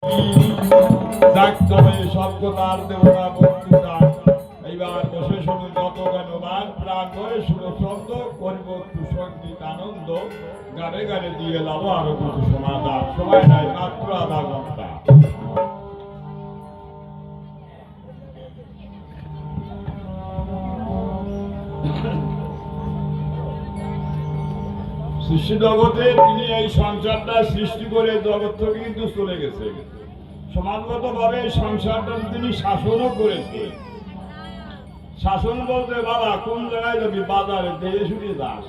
যাক তবে সভ্যতার দেবতা বক্তৃতা এইবার বসে শুনুন যত জ্ঞানবান প্রাণ করে শুনো শব্দ করিব সঙ্গীত আনন্দ গানে গানে দিয়ে লাভ আরো কিছু সমাধান সময় নাই মাত্র আধা ঘন্টা। সৃষ্টি জগতে তিনি এই সংসারটা সৃষ্টি করে জগৎ থেকে কিন্তু চলে গেছে। সমাজগত ভাবে সংসারটা তিনি শাসনও করেছে। শাসন বলতে বাবা কোন জায়গায় যাবি, বাজারে দেশে শুনে যাস,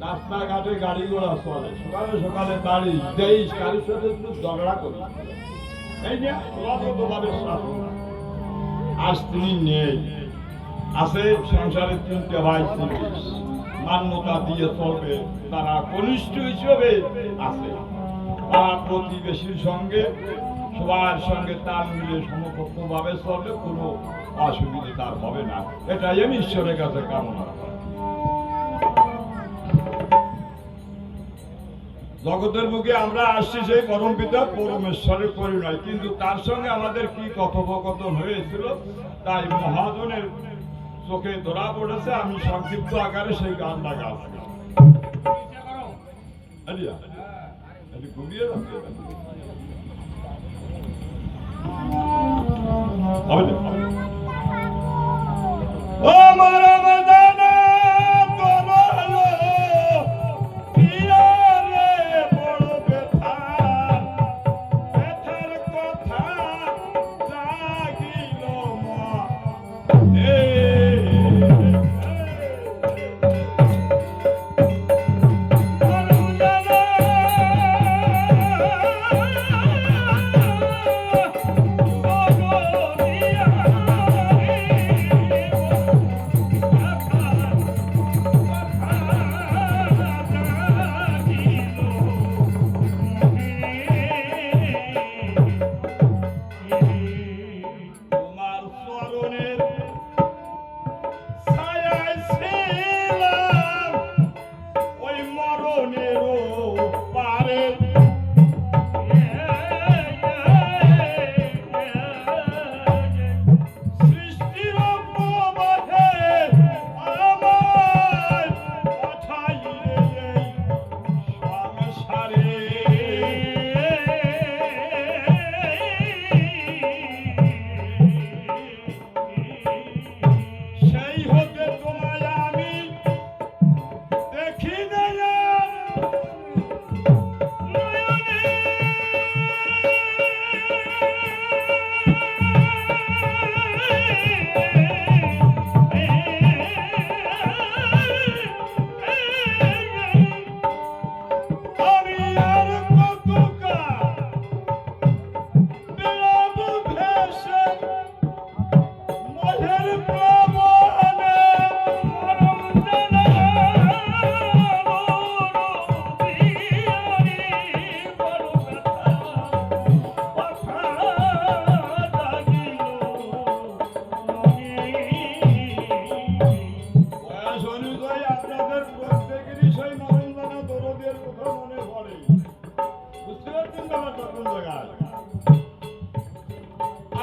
রাস্তাঘাটে গাড়ি ঘোড়া চলে, সকালে সকালে বাড়ি দেশ কারোর সাথে ঝগড়া করি, এই যে সমাজগত ভাবে শাসন। আজ তিনি নেই, আছে সংসারে তিনটে ভাই তিরিশ মান্যতা দিয়ে চলবে, তারা কনিষ্ঠ হিসেবে আছে, তারা প্রতিবেশীর সঙ্গে সবার সঙ্গে তাল মিলে সমকক্ষ ভাবে চললে কোনো অসুবিধা তার হবে না, এটাই আমি ঈশ্বরের কাছে কামনা করি। জগতের মুখে আমরা আসছি সেই পরম পিতা পরমেশ্বরের পরিণয়, কিন্তু তার সঙ্গে আমাদের কি কথোপকথন হয়েছিল তাই মহাজনের চোখে ধরা পড়েছে। আমি সংক্ষিপ্ত আকারে সেই গানটা গাচ্ছি।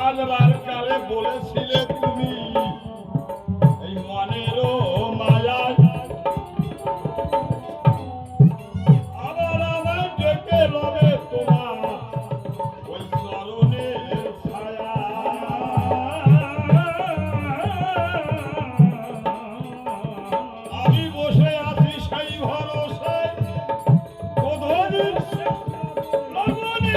আজবার কালে বলেছিলে তুমি এই মনেরও মায়ায় আবার আমায় ডেকে লবে তোমার ওই চরণের ছায়া। আমি বসে আছি সেই ভরসায় গোধূলির লগনে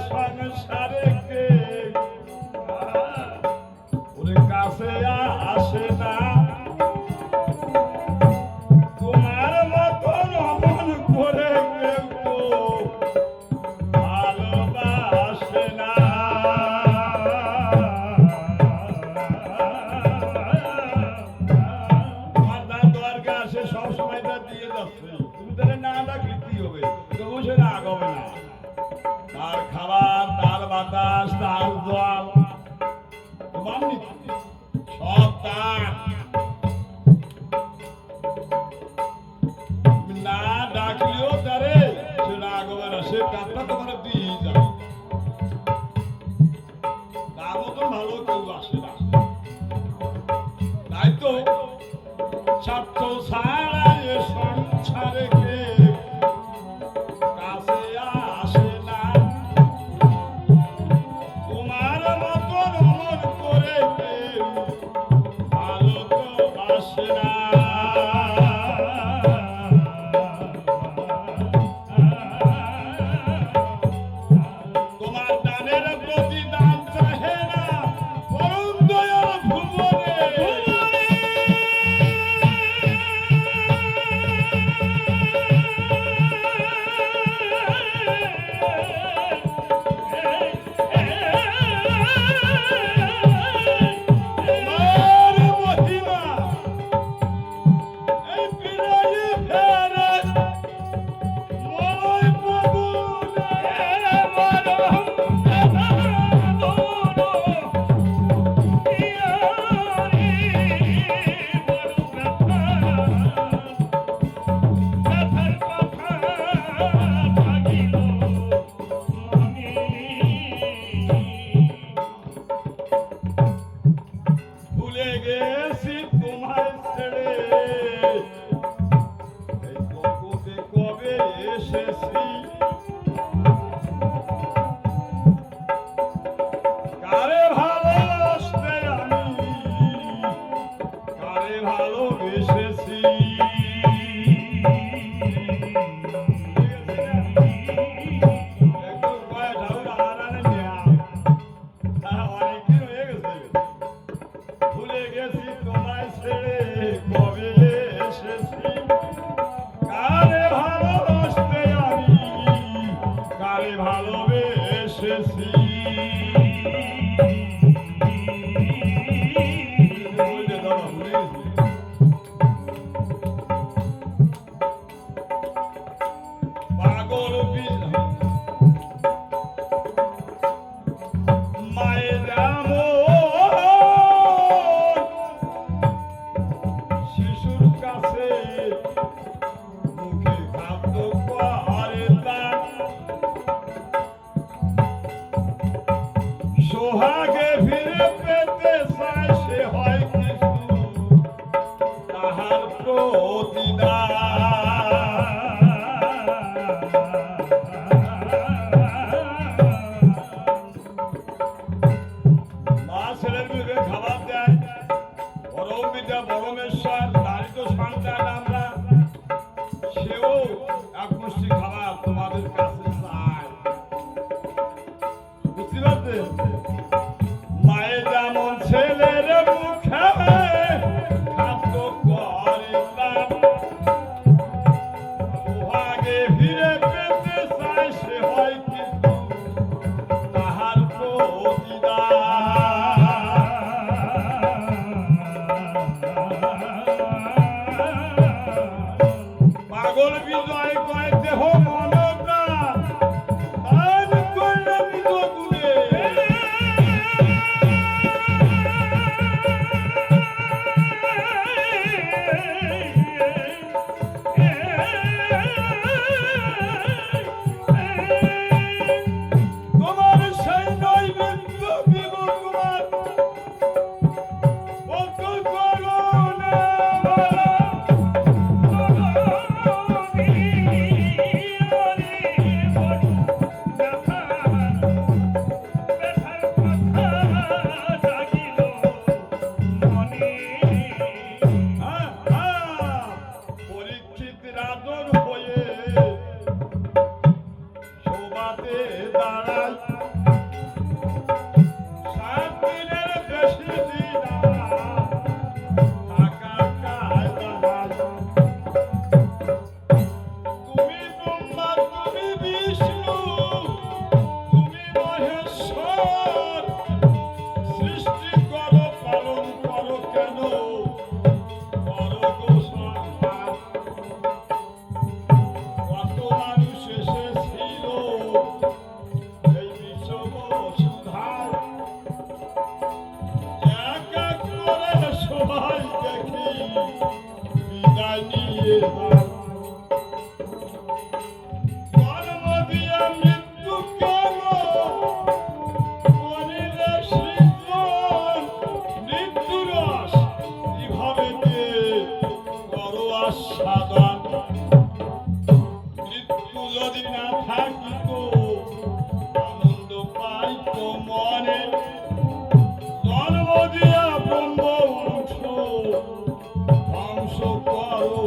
সংসারে কে ওরে কাছে আসে না তোমার মতন অমন করে কেউ তো ভালোবাসে না তোমার দাঁত দরকার আসে সবসময় তা দিয়ে যাচ্ছে তুমি তাহলে না ডাকলে কি হবে তবু সে রাগ হবে না তার খাবার তার বাতাস তার জল তোমার নিত্য সব তার তুমি না ডাকলেও তারে সে রাগ হবে না সে কাপটা তোমার দিয়ে যাবে তার মতন ভালো কেউ আসে না তাই তো স্বার্থ ছাড়া এ সংসারে কেউ কাছে আসে না তোমার মতন অমন করে কেউ ভালো তো আসে না তোমার দানের প্রতিদান চাহে না পরম দয়াল ভুবনে তোমার মহিমা এই বিনয়ী ফেরে মই প্রভুরে ভুলে গেছি তোমায় ছেড়ে এই জগতে কবে এসেছি কারে ভালোবাসতে আমি কারে ভালোবেসেছি একটু কয় ঢাউর আড়ালে নেয়া তারা অনেকদিন হয়ে গেছে ভুলে গেছি তোমায় ছেড়ে কবে এসেছি কারে ভালোবাসতে আমি কারে ভালোবেসেছি বলতে দাও ভুলে গেছি পাগল মায়ের শিশুর কাছে মুখে খাদ্য করে তার সোহাগে ফিরে পেতে চায় সে হয় কিছু তাহার প্রতিদান মা ছেলের মুখে খাবার দেয় পরম বিদ্যা পরমেশ্বর তারই তো সন্তান আমরা সেও এক মুষ্টি খাবার তোমাদের কাছে চায় বুঝতে পারছেন মায়ের যেমন ছেলের মুখে খাদ্য করে তার সোহাগে ফিরে পেতে চায় সে হয় কিন্তু তাহার পাগল বিজয় কয় দেহ মনটা তার করলে নিজ গুণে তোমার সেই নৈবেদ্য দিব তোমার বন্ধু করুণা জন্ম দিয়া মৃত্যু কেন করিলে সৃজন মৃত্যুরস কিভাবে যে করো আস্বাদন মৃত্যু যদি না থাকিত আনন্দ পাইত মনে জন্ম দিয়া ব্রহ্ম অংশ ধ্বংস করো